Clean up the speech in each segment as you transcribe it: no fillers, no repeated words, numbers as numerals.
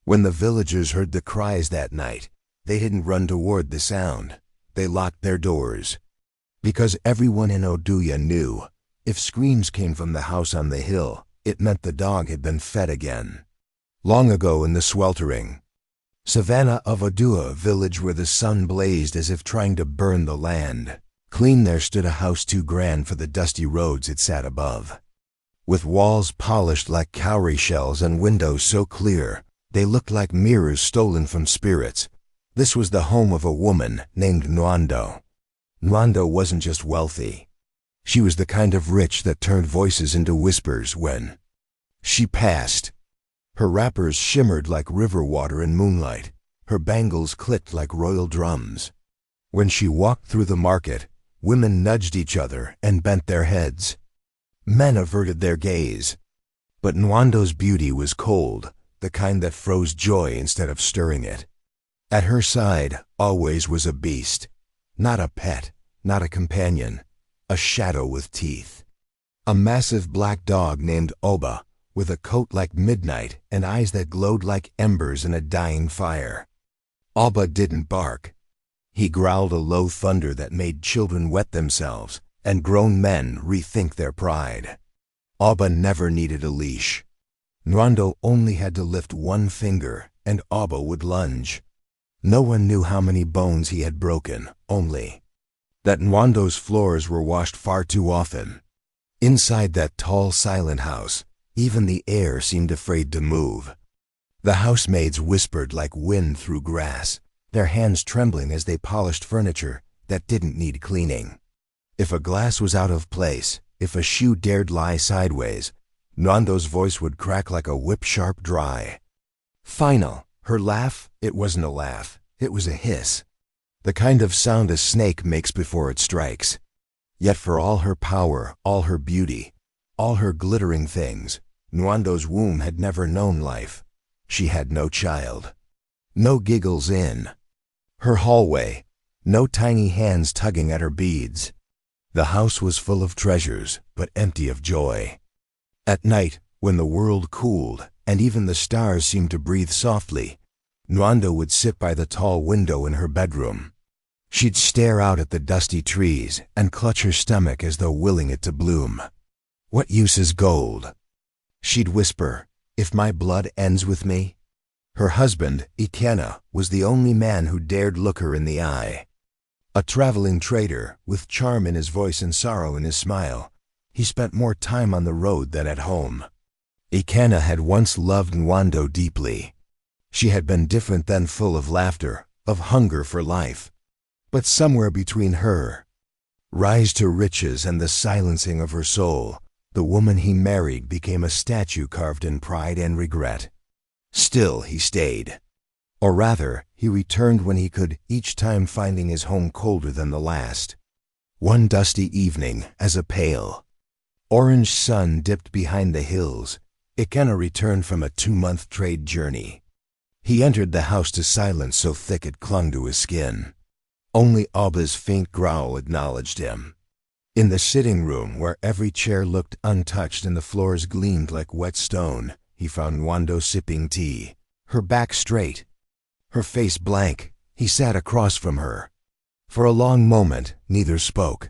When the villagers heard the cries that night, they didn't run toward the sound. They locked their doors. Because everyone in Oduya knew, if screams came from the house on the hill, it meant the dog had been fed again. Long ago in the sweltering savannah of Oduya village where the sun blazed as if trying to burn the land, clean there stood a house too grand for the dusty roads it sat above. With walls polished like cowrie shells and windows so clear, they looked like mirrors stolen from spirits. This was the home of a woman named Nwando. Nwando wasn't just wealthy. She was the kind of rich that turned voices into whispers when she passed. Her wrappers shimmered like river water in moonlight. Her bangles clicked like royal drums. When she walked through the market, women nudged each other and bent their heads. Men averted their gaze. But Nwando's beauty was cold, the kind that froze joy instead of stirring it. At her side always was a beast. Not a pet, not a companion, a shadow with teeth. A massive black dog named Oba, with a coat like midnight and eyes that glowed like embers in a dying fire. Oba didn't bark. He growled a low thunder that made children wet themselves and grown men rethink their pride. Oba never needed a leash. Nwando only had to lift one finger and Oba would lunge. No one knew how many bones he had broken, only that Nwando's floors were washed far too often. Inside that tall, silent house, even the air seemed afraid to move. The housemaids whispered like wind through grass, their hands trembling as they polished furniture that didn't need cleaning. If a glass was out of place, if a shoe dared lie sideways, Nwando's voice would crack like a whip-sharp dry. Final, her laugh, it wasn't a laugh, it was a hiss. The kind of sound a snake makes before it strikes. Yet for all her power, all her beauty, all her glittering things, Nwando's womb had never known life. She had no child. No giggles in her hallway, no tiny hands tugging at her beads. The house was full of treasures, but empty of joy. At night, when the world cooled, and even the stars seemed to breathe softly, Nwando would sit by the tall window in her bedroom. She'd stare out at the dusty trees and clutch her stomach as though willing it to bloom. "What use is gold?" she'd whisper, "if my blood ends with me?" Her husband, Ikenna, was the only man who dared look her in the eye. A traveling trader, with charm in his voice and sorrow in his smile, he spent more time on the road than at home. Ikenna had once loved Nwando deeply. She had been different then, full of laughter, of hunger for life. But somewhere between her rise to riches and the silencing of her soul, the woman he married became a statue carved in pride and regret. Still he stayed. Or rather, he returned when he could, each time finding his home colder than the last. One dusty evening, as a pale orange sun dipped behind the hills, Ikenna returned from a 2-month trade journey. He entered the house to silence so thick it clung to his skin. Only Oba's faint growl acknowledged him. In the sitting room, where every chair looked untouched and the floors gleamed like wet stone, he found Nwando sipping tea, her back straight, her face blank. He sat across from her. For a long moment, neither spoke.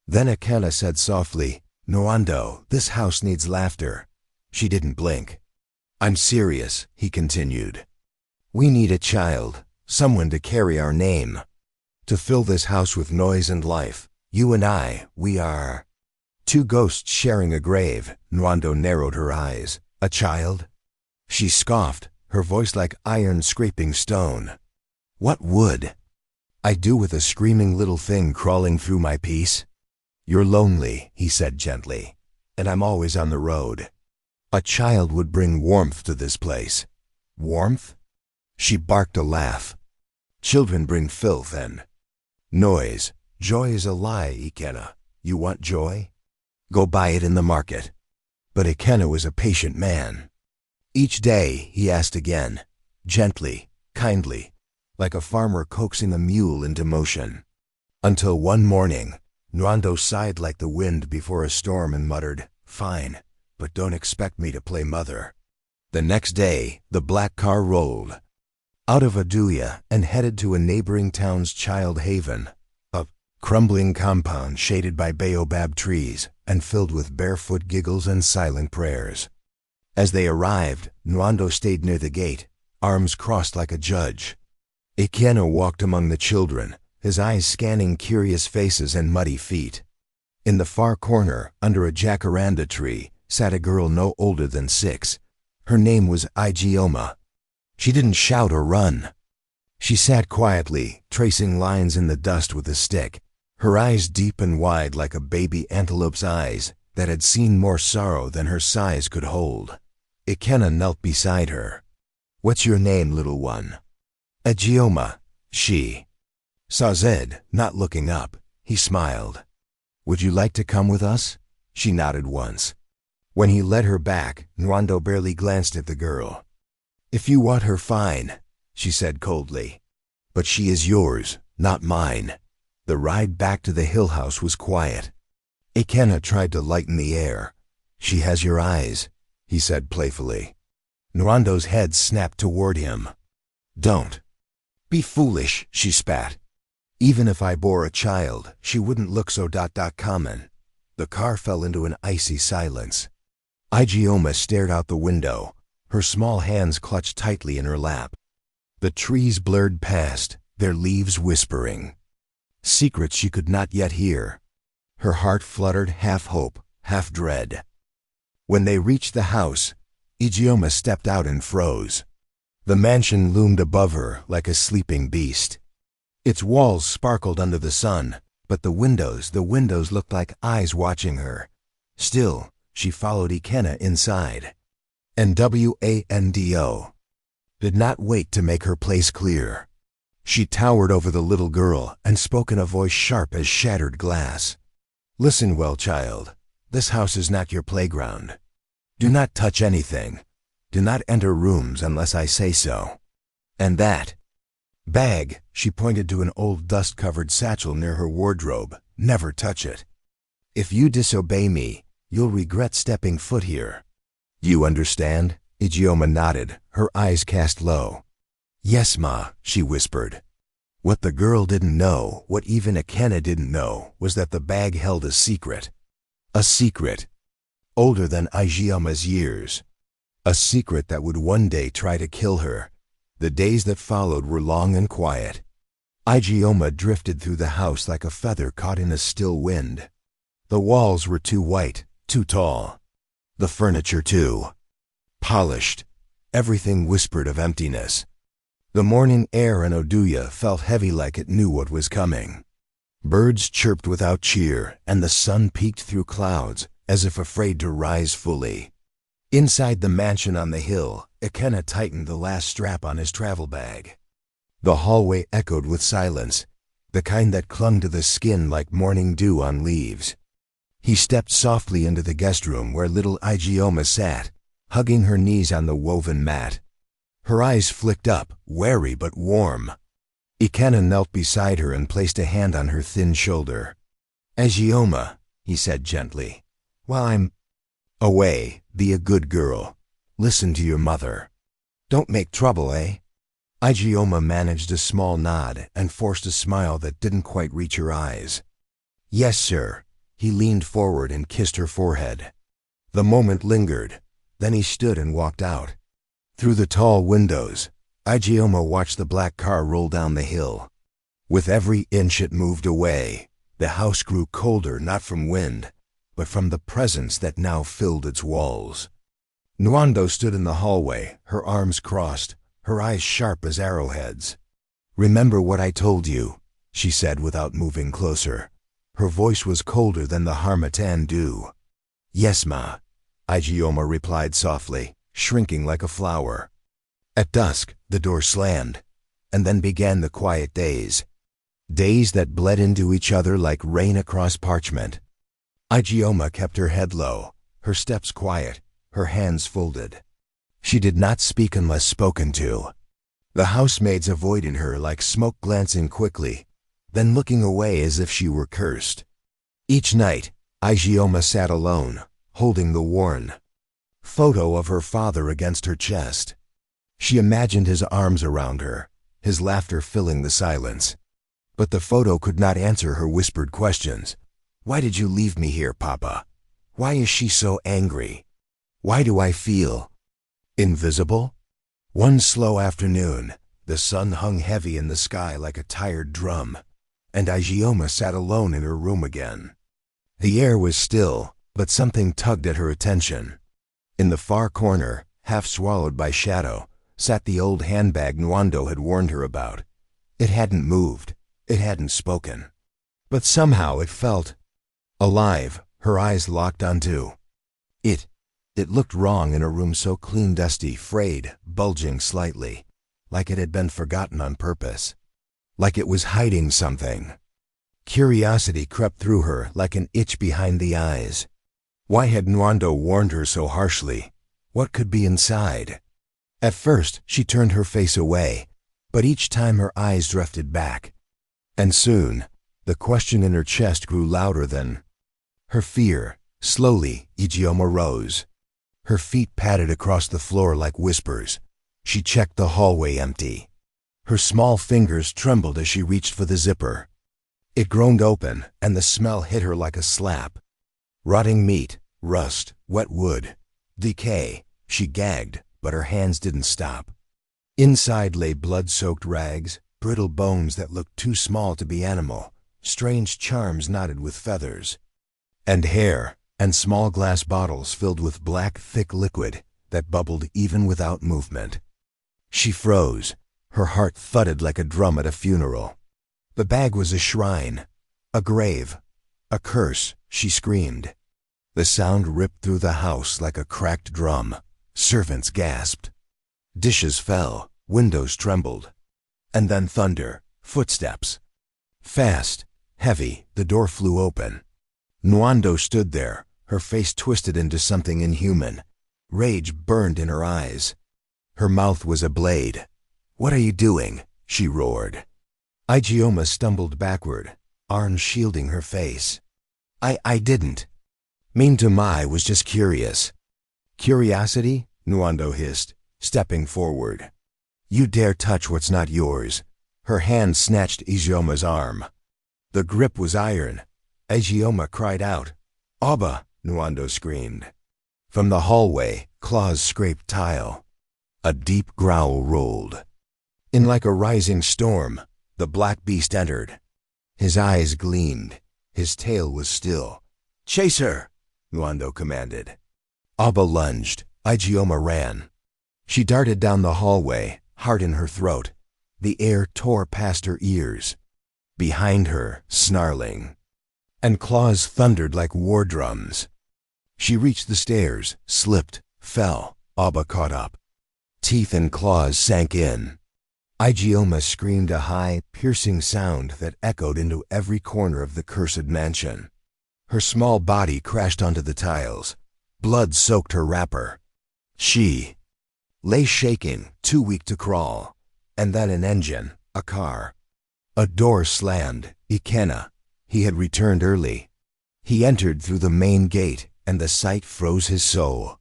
Then Ikenna said softly, "Nwando, this house needs laughter." She didn't blink. "I'm serious," he continued. "We need a child, someone to carry our name, to fill this house with noise and life. You and I, we are two ghosts sharing a grave." Nwando narrowed her eyes. "A child?" She scoffed, her voice like iron scraping stone. "What would I do with a screaming little thing crawling through my peace?" "You're lonely," he said gently, "and I'm always on the road. A child would bring warmth to this place." "Warmth?" She barked a laugh. "Children bring filth and noise. Joy is a lie, Ikenna. You want joy? Go buy it in the market." But Ikenna was a patient man. Each day he asked again, gently, kindly, like a farmer coaxing a mule into motion. Until one morning, Nwando sighed like the wind before a storm and muttered, "Fine, but don't expect me to play mother." The next day, the black car rolled out of Oduya and headed to a neighboring town's child haven, a crumbling compound shaded by baobab trees and filled with barefoot giggles and silent prayers. As they arrived, Nwando stayed near the gate, arms crossed like a judge. Ikenna walked among the children, his eyes scanning curious faces and muddy feet. In the far corner, under a jacaranda tree, sat a girl no older than 6. Her name was Ijeoma. She didn't shout or run. She sat quietly, tracing lines in the dust with a stick, her eyes deep and wide like a baby antelope's eyes that had seen more sorrow than her size could hold. Ikenna knelt beside her. "What's your name, little one?" "Ijeoma," she said, not looking up. He smiled. "Would you like to come with us?" She nodded once. When he led her back, Nwando barely glanced at the girl. "If you want her, fine," she said coldly. "But she is yours, not mine." The ride back to the hill house was quiet. Ikenna tried to lighten the air. "She has your eyes," he said playfully. Nwando's head snapped toward him. "Don't be foolish," she spat. "Even if I bore a child, she wouldn't look so common." The car fell into an icy silence. Ijeoma stared out the window, her small hands clutched tightly in her lap. The trees blurred past, their leaves whispering secrets she could not yet hear. Her heart fluttered, half hope, half dread. When they reached the house, Ijeoma stepped out and froze. The mansion loomed above her like a sleeping beast. Its walls sparkled under the sun, but the windows looked like eyes watching her. Still, she followed Ikenna inside. Nwando did not wait to make her place clear. She towered over the little girl and spoke in a voice sharp as shattered glass. "Listen well, child. This house is not your playground. Do not touch anything. Do not enter rooms unless I say so. And that bag," she pointed to an old dust-covered satchel near her wardrobe, "never touch it. If you disobey me, you'll regret stepping foot here. You understand?" Ijeoma nodded, her eyes cast low. "Yes, Ma," she whispered. What the girl didn't know, what even Ikenna didn't know, was that the bag held a secret. A secret older than Ijeoma's years. A secret that would one day try to kill her. The days that followed were long and quiet. Ijeoma drifted through the house like a feather caught in a still wind. The walls were too white, too tall. The furniture too polished. Everything whispered of emptiness. The morning air in Oduya felt heavy like it knew what was coming. Birds chirped without cheer, and the sun peeked through clouds, as if afraid to rise fully. Inside the mansion on the hill, Ikenna tightened the last strap on his travel bag. The hallway echoed with silence, the kind that clung to the skin like morning dew on leaves. He stepped softly into the guest room where little Ijeoma sat, hugging her knees on the woven mat. Her eyes flicked up, wary but warm. Ikenna knelt beside her and placed a hand on her thin shoulder. "Ijeoma," he said gently, "while I'm away, be a good girl. Listen to your mother. Don't make trouble, eh?" Ijeoma managed a small nod and forced a smile that didn't quite reach her eyes. "Yes, sir." He leaned forward and kissed her forehead. The moment lingered, then he stood and walked out. Through the tall windows, Ijeoma watched the black car roll down the hill. With every inch it moved away, the house grew colder not from wind, but from the presence that now filled its walls. Nwando stood in the hallway, her arms crossed, her eyes sharp as arrowheads. "Remember what I told you," she said without moving closer. Her voice was colder than the harmattan dew. "Yes, Ma," Ijeoma replied softly, shrinking like a flower. At dusk, the door slammed, and then began the quiet days. Days that bled into each other like rain across parchment. Ijeoma kept her head low, her steps quiet, her hands folded. She did not speak unless spoken to. The housemaids avoided her like smoke, glancing quickly, then looking away as if she were cursed. Each night, Ijeoma sat alone, holding the worn photo of her father against her chest. She imagined his arms around her, his laughter filling the silence. But the photo could not answer her whispered questions. Why did you leave me here, Papa? Why is she so angry? Why do I feel invisible? One slow afternoon, the sun hung heavy in the sky like a tired drum, and Ijeoma sat alone in her room again. The air was still, but something tugged at her attention. In the far corner, half swallowed by shadow, sat the old handbag Nwando had warned her about. It hadn't moved, it hadn't spoken. But somehow it felt alive, her eyes locked onto it. It looked wrong in a room so clean, dusty, frayed, bulging slightly, like it had been forgotten on purpose, like it was hiding something. Curiosity crept through her like an itch behind the eyes. Why had Nwando warned her so harshly? What could be inside? At first, she turned her face away, but each time her eyes drifted back. And soon, the question in her chest grew louder than her fear. Slowly, Ijeoma rose. Her feet padded across the floor like whispers. She checked the hallway empty. Her small fingers trembled as she reached for the zipper. It groaned open, and the smell hit her like a slap. Rotting meat, rust, wet wood, decay. She gagged, but her hands didn't stop. Inside lay blood-soaked rags, brittle bones that looked too small to be animal, strange charms knotted with feathers, and hair, and small glass bottles filled with black, thick liquid that bubbled even without movement. She froze. Her heart thudded like a drum at a funeral. The bag was a shrine, a grave, a curse, she screamed. The sound ripped through the house like a cracked drum. Servants gasped. Dishes fell, windows trembled. And then thunder, footsteps. Fast, heavy, the door flew open. Nwando stood there, her face twisted into something inhuman. Rage burned in her eyes. Her mouth was a blade. "What are you doing?" she roared. Ijeoma stumbled backward, arms shielding her face. I didn't mean to. I was just curious." "Curiosity?" Nwando hissed, stepping forward. "You dare touch what's not yours." Her hand snatched Ijeoma's arm. The grip was iron. Ijeoma cried out. "Abba!" Nwando screamed. From the hallway, claws scraped tile. A deep growl rolled. In like a rising storm, the black beast entered. His eyes gleamed. His tail was still. "Chase her!" Nwando commanded. Abba lunged. Ijeoma ran. She darted down the hallway, heart in her throat. The air tore past her ears. Behind her, snarling, and claws thundered like war drums. She reached the stairs, slipped, fell. Abba caught up. Teeth and claws sank in. Ijeoma screamed a high, piercing sound that echoed into every corner of the cursed mansion. Her small body crashed onto the tiles. Blood soaked her wrapper. She lay shaking, too weak to crawl. And then an engine, a car. A door slammed. Ikenna. He had returned early. He entered through the main gate, and the sight froze his soul.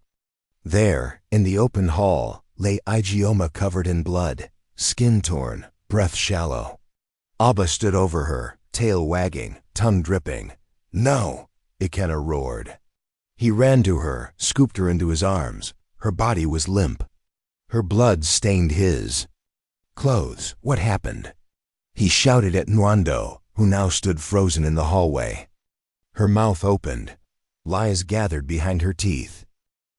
There, in the open hall, lay Ijeoma covered in blood, skin torn, breath shallow. Abba stood over her, tail wagging, tongue dripping. "No!" Ikenna roared. He ran to her, scooped her into his arms. Her body was limp. Her blood stained his clothes. What happened? He shouted at Nwando, who now stood frozen in the hallway. Her mouth opened. Lies gathered behind her teeth.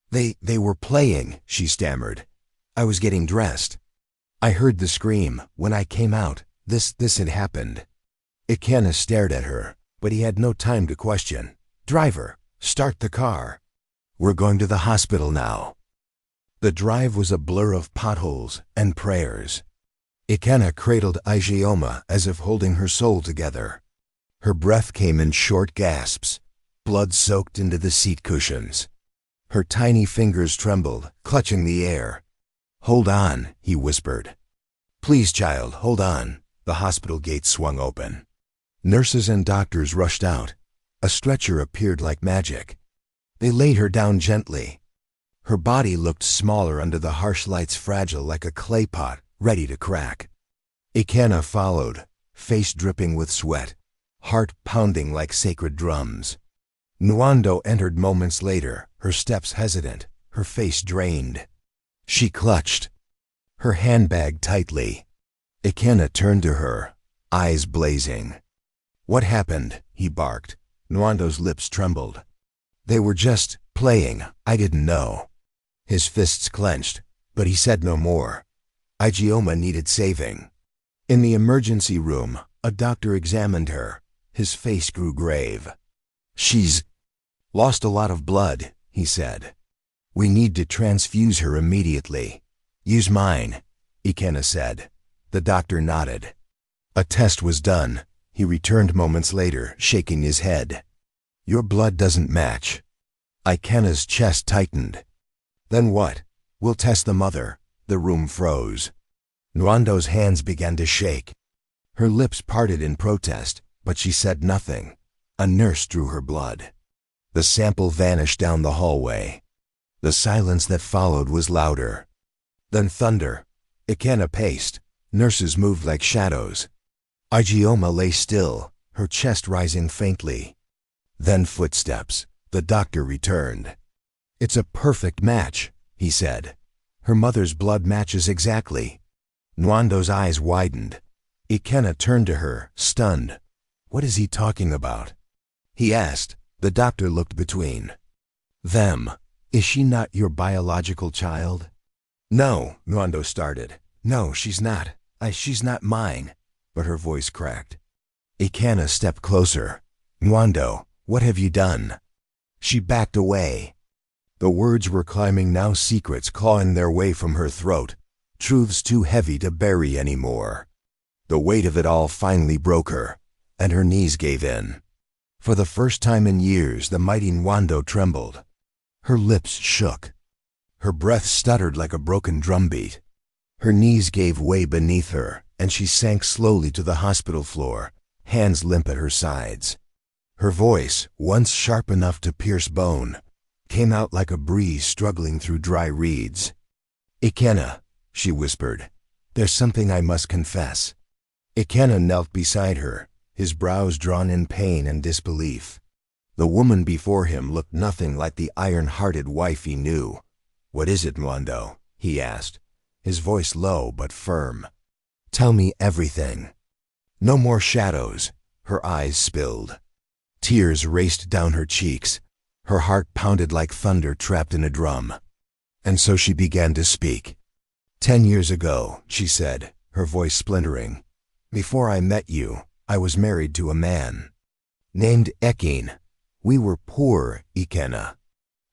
They were playing," she stammered. "I was getting dressed. I heard the scream. When I came out, this had happened." Ikenna stared at her, but he had no time to question. "Driver, start the car. We're going to the hospital now." The drive was a blur of potholes and prayers. Ikenna cradled Ijeoma as if holding her soul together. Her breath came in short gasps. Blood soaked into the seat cushions. Her tiny fingers trembled, clutching the air. "Hold on," he whispered. "Please, child, hold on." The hospital gate swung open. Nurses and doctors rushed out. A stretcher appeared like magic. They laid her down gently. Her body looked smaller under the harsh lights, fragile like a clay pot, ready to crack. Ikena followed, face dripping with sweat, heart pounding like sacred drums. Nwando entered moments later, her steps hesitant, her face drained. She clutched her handbag tightly. Ikena turned to her, eyes blazing. "What happened?" he barked. Nwando's lips trembled. "They were just playing. I didn't know." His fists clenched, but he said no more. Ijeoma needed saving. In the emergency room, a doctor examined her. His face grew grave. "She's lost a lot of blood," he said. "We need to transfuse her immediately." "Use mine," Ikena said. The doctor nodded. A test was done. He returned moments later, shaking his head. "Your blood doesn't match." Ikena's chest tightened. "Then what? We'll test the mother." The room froze. Nwando's hands began to shake. Her lips parted in protest, but she said nothing. A nurse drew her blood. The sample vanished down the hallway. The silence that followed was louder. Then thunder. Ikena paced. Nurses moved like shadows. Ijeoma lay still, her chest rising faintly. Then footsteps. The doctor returned. "It's a perfect match," he said. "Her mother's blood matches exactly." Nwando's eyes widened. Ikena turned to her, stunned. "What is he talking about?" he asked. The doctor looked between them. "Is she not your biological child?" "No," Nwando started. "No, she's not. She's not mine." But her voice cracked. Ikena stepped closer. "Nwando, what have you done?" She backed away. The words were climbing now, secrets clawing their way from her throat, truths too heavy to bury anymore. The weight of it all finally broke her, and her knees gave in. For the first time in years, the mighty Nwando trembled. Her lips shook. Her breath stuttered like a broken drumbeat. Her knees gave way beneath her, and she sank slowly to the hospital floor, hands limp at her sides. Her voice, once sharp enough to pierce bone, came out like a breeze struggling through dry reeds. "Ikena," she whispered, "there's something I must confess." Ikena knelt beside her, his brows drawn in pain and disbelief. The woman before him looked nothing like the iron-hearted wife he knew. "What is it, Nwando?" he asked, his voice low but firm. "Tell me everything." No more shadows. Her eyes spilled. Tears raced down her cheeks. Her heart pounded like thunder trapped in a drum. And so she began to speak. "10 years ago," she said, her voice splintering, "before I met you, I was married to a man named Ekin. We were poor, Ikena.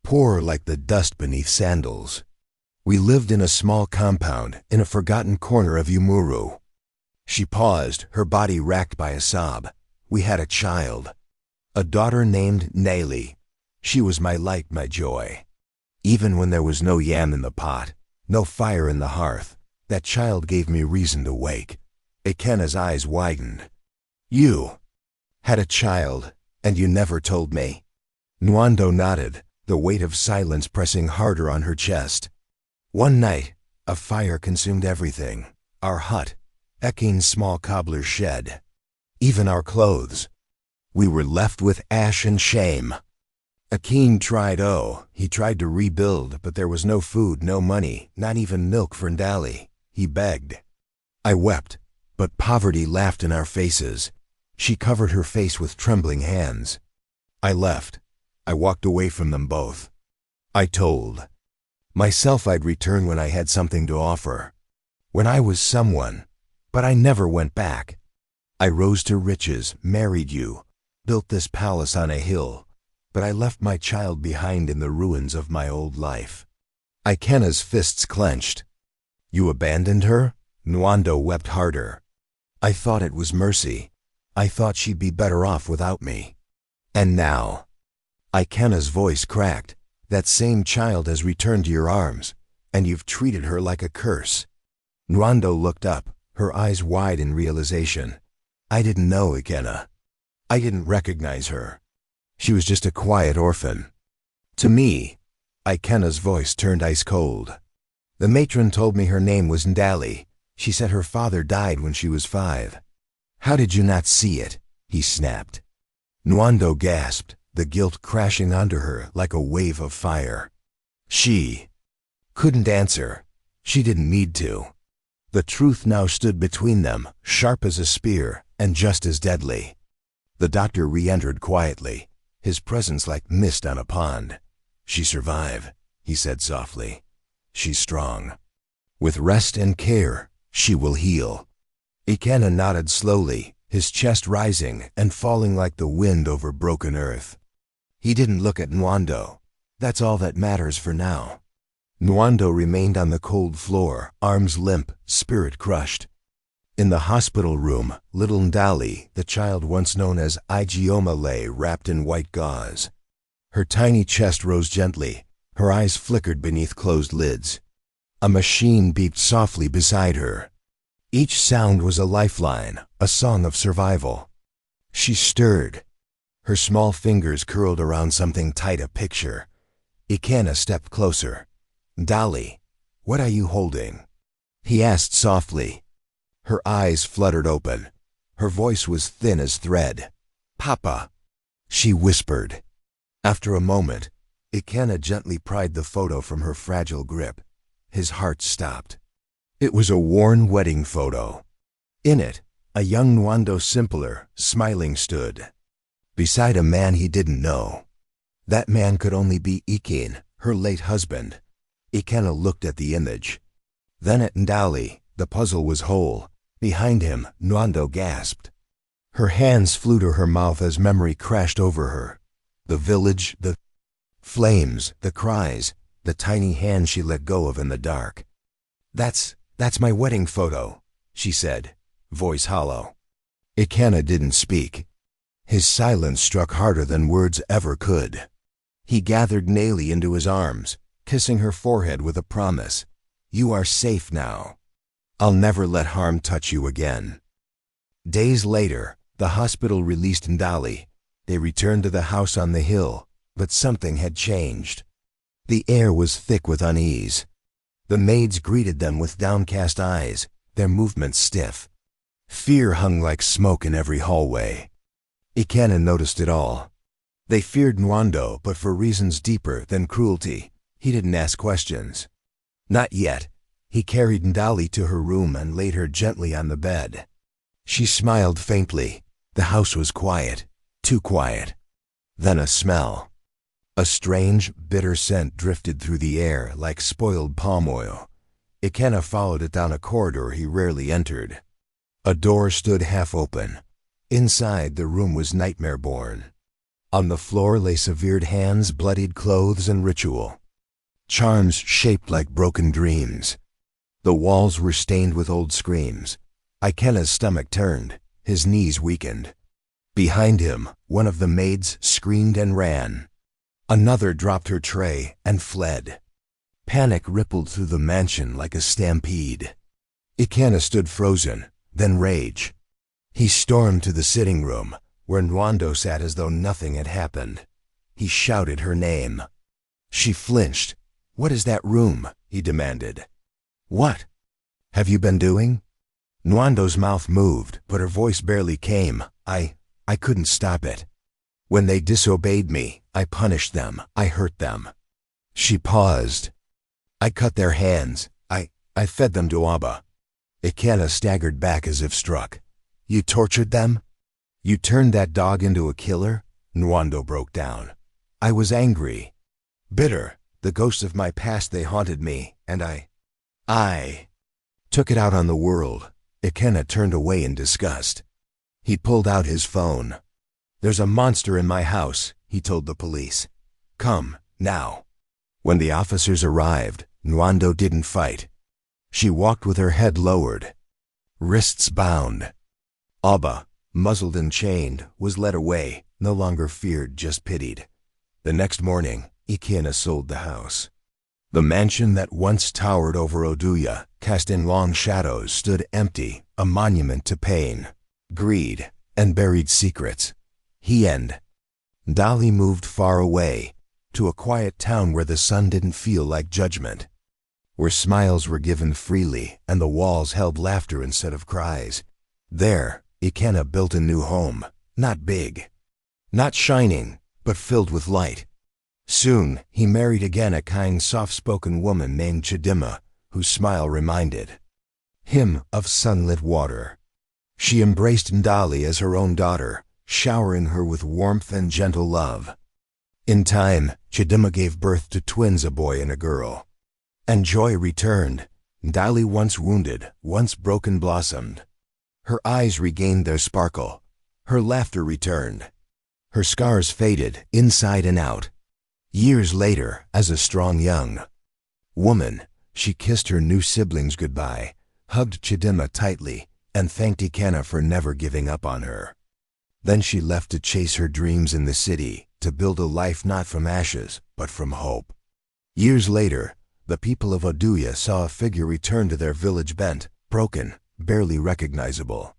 Poor like the dust beneath sandals. We lived in a small compound in a forgotten corner of Umuru." She paused, her body racked by a sob. "We had a child. A daughter named Nelly. She was my light, my joy. Even when there was no yam in the pot, no fire in the hearth, that child gave me reason to wake." Ikena's eyes widened. "You had a child, and you never told me." Nwando nodded, the weight of silence pressing harder on her chest. "One night, a fire consumed everything. Our hut, Ekin's small cobbler's shed, even our clothes. We were left with ash and shame. Ekin tried, he tried to rebuild, but there was no food, no money, not even milk for Ndali. He begged. I wept, but poverty laughed in our faces." She covered her face with trembling hands. "I left. I walked away from them both. I told myself I'd return when I had something to offer, when I was someone, but I never went back. I rose to riches, married you, built this palace on a hill, but I left my child behind in the ruins of my old life." Ikena's fists clenched. "You abandoned her?" Nwando wept harder. "I thought it was mercy. I thought she'd be better off without me. And now," Ikena's voice cracked, "that same child has returned to your arms, and you've treated her like a curse." Nwando looked up, her eyes wide in realization. "I didn't know, Ikena. I didn't recognize her. She was just a quiet orphan. To me, Ikena's voice turned ice cold. The matron told me her name was Ndali. She said her father died when she was 5. How did you not see it? He snapped. Nwando gasped, the guilt crashing onto her like a wave of fire. She couldn't answer. She didn't need to. The truth now stood between them, sharp as a spear and just as deadly. The doctor re-entered quietly, his presence like mist on a pond. She survived, he said softly. She's strong. With rest and care, she will heal. Ikena nodded slowly, his chest rising and falling like the wind over broken earth. He didn't look at Nwando. That's all that matters for now. Nwando remained on the cold floor, arms limp, spirit crushed. In the hospital room, little Ndali, the child once known as Ijeoma, lay wrapped in white gauze. Her tiny chest rose gently, her eyes flickered beneath closed lids. A machine beeped softly beside her. Each sound was a lifeline, a song of survival. She stirred. Her small fingers curled around something tight, a picture. Ikena stepped closer. Ndali, what are you holding? He asked softly. Her eyes fluttered open. Her voice was thin as thread. Papa, she whispered. After a moment, Ikena gently pried the photo from her fragile grip. His heart stopped. It was a worn wedding photo. In it, a young Nwando Simpler, smiling, stood beside a man he didn't know. That man could only be Ikin, her late husband. Ikena looked at the image. Then at Ndali. The puzzle was whole. Behind him, Nwando gasped. Her hands flew to her mouth as memory crashed over her. The village, the flames, the cries, the tiny hand she let go of in the dark. That's my wedding photo, she said, voice hollow. Ikena didn't speak. His silence struck harder than words ever could. He gathered Nayli into his arms, kissing her forehead with a promise. You are safe now. I'll never let harm touch you again. Days later, the hospital released Ndali. They returned to the house on the hill, but something had changed. The air was thick with unease. The maids greeted them with downcast eyes, their movements stiff. Fear hung like smoke in every hallway. Ikena noticed it all. They feared Nwando, but for reasons deeper than cruelty. He didn't ask questions. Not yet. He carried Ndali to her room and laid her gently on the bed. She smiled faintly. The house was quiet, too quiet. Then a smell. A strange, bitter scent drifted through the air like spoiled palm oil. Ikena followed it down a corridor he rarely entered. A door stood half open. Inside, the room was nightmare-born. On the floor lay severed hands, bloodied clothes, and ritual. Charms shaped like broken dreams. The walls were stained with old screams. Ikena's stomach turned. His knees weakened. Behind him, one of the maids screamed and ran. Another dropped her tray and fled. Panic rippled through the mansion like a stampede. Ikena stood frozen, then rage. He stormed to the sitting room, where Nwando sat as though nothing had happened. He shouted her name. She flinched. What is that room? He demanded. What have you been doing? Nwando's mouth moved, but her voice barely came. I couldn't stop it. When they disobeyed me, I punished them. I hurt them. She paused. I cut their hands. I fed them to Abba. Ikena staggered back as if struck. You tortured them? You turned that dog into a killer? Nwando broke down. I was angry. Bitter. The ghosts of my past, they haunted me, and I took it out on the world. Ikena turned away in disgust. He pulled out his phone. There's a monster in my house, he told the police. Come, now. When the officers arrived, Nwando didn't fight. She walked with her head lowered, wrists bound. Abba, muzzled and chained, was led away, no longer feared, just pitied. The next morning, Ikena sold the house. The mansion that once towered over Oduya, cast in long shadows, stood empty, a monument to pain, greed, and buried secrets. He and Ndali moved far away. to a quiet town where the sun didn't feel like judgment, where smiles were given freely and the walls held laughter instead of cries. There, Ikenna built a new home, not big, not shining, but filled with light. Soon, he married again a kind, soft-spoken woman named Chidima, whose smile reminded him of sunlit water. She embraced Ndali as her own daughter, showering her with warmth and gentle love. In time, Chidima gave birth to twins, a boy and a girl. And joy returned. Ndali, once wounded, once broken, blossomed. Her eyes regained their sparkle. Her laughter returned. Her scars faded, inside and out. Years later, as a strong young woman, she kissed her new siblings goodbye, hugged Chidima tightly, and thanked Ikenna for never giving up on her. Then she left to chase her dreams in the city, to build a life not from ashes, but from hope. Years later, the people of Oduya saw a figure return to their village, bent, broken, barely recognizable.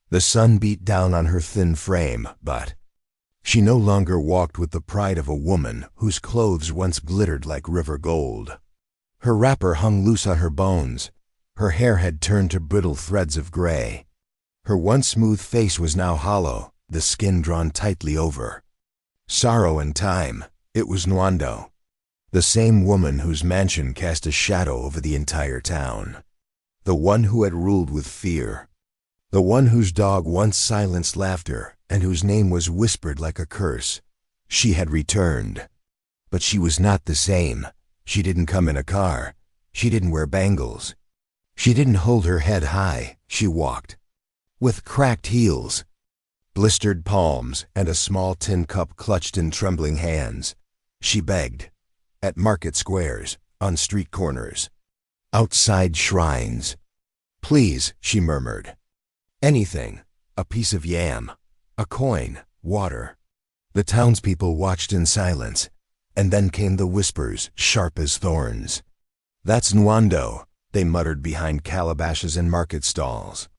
The sun beat down on her thin frame, but she no longer walked with the pride of a woman whose clothes once glittered like river gold. Her wrapper hung loose on her bones. Her hair had turned to brittle threads of gray. Her once smooth face was now hollow, the skin drawn tightly over sorrow and time. It was Nwando, the same woman whose mansion cast a shadow over the entire town. The one who had ruled with fear. The one whose dog once silenced laughter and whose name was whispered like a curse. She had returned. But she was not the same. She didn't come in a car. She didn't wear bangles. She didn't hold her head high. She walked with cracked heels, blistered palms, and a small tin cup clutched in trembling hands. She begged. At market squares, on street corners, outside shrines. "Please," she murmured. "Anything. A piece of yam. A coin. Water." The townspeople watched in silence, and then came the whispers, sharp as thorns. "That's Nwando," they muttered behind calabashes and market stalls.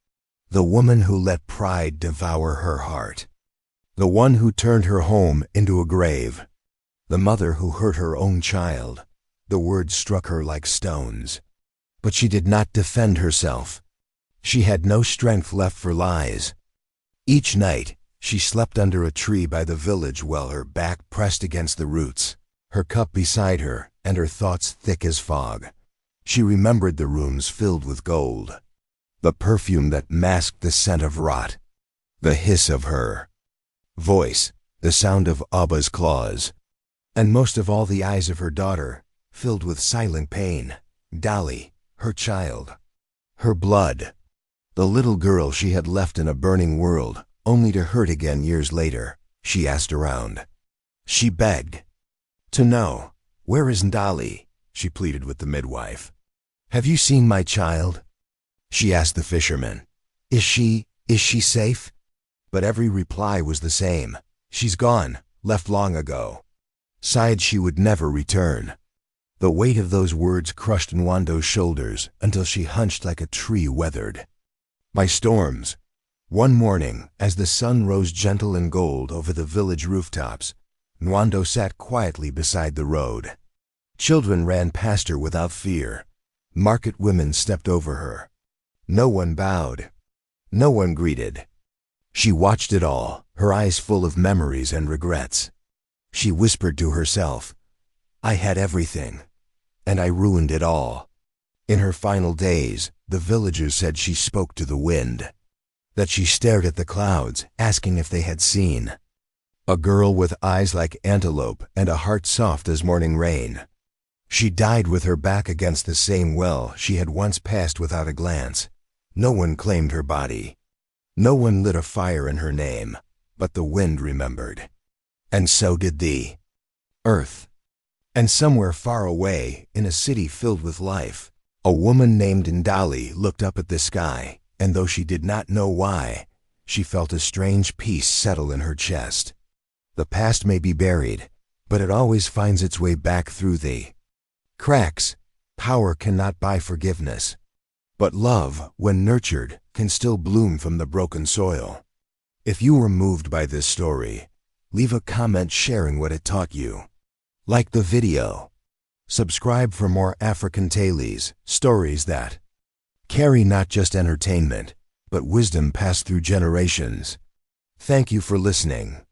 "The woman who let pride devour her heart. The one who turned her home into a grave. The mother who hurt her own child." The words struck her like stones. But she did not defend herself. She had no strength left for lies. Each night, she slept under a tree by the village well, her back pressed against the roots, her cup beside her, and her thoughts thick as fog. She remembered the rooms filled with gold, the perfume that masked the scent of rot, the hiss of her voice, the sound of Abba's claws, and most of all the eyes of her daughter, filled with silent pain. Ndali, her child, her blood, the little girl she had left in a burning world, only to hurt again years later. She asked around. She begged to know. "Where is Ndali?" she pleaded with the midwife. "Have you seen my child?" She asked the fisherman. Is she safe?" But every reply was the same. "She's gone, left long ago. Sighed she would never return." The weight of those words crushed Nwando's shoulders until she hunched like a tree weathered by storms. One morning, as the sun rose gentle and gold over the village rooftops, Nwando sat quietly beside the road. Children ran past her without fear. Market women stepped over her. No one bowed. No one greeted. She watched it all, her eyes full of memories and regrets. She whispered to herself, "I had everything, and I ruined it all." In her final days, the villagers said she spoke to the wind, that she stared at the clouds, asking if they had seen a girl with eyes like antelope and a heart soft as morning rain. She died with her back against the same well she had once passed without a glance. No one claimed her body. No one lit a fire in her name, but the wind remembered. And so did the earth. And somewhere far away, in a city filled with life, a woman named Ndali looked up at the sky, and though she did not know why, she felt a strange peace settle in her chest. The past may be buried, but it always finds its way back through the cracks. Power cannot buy forgiveness, but love, when nurtured, can still bloom from the broken soil. If you were moved by this story, leave a comment sharing what it taught you. Like the video. Subscribe for more African Tales, stories that carry not just entertainment, but wisdom passed through generations. Thank you for listening.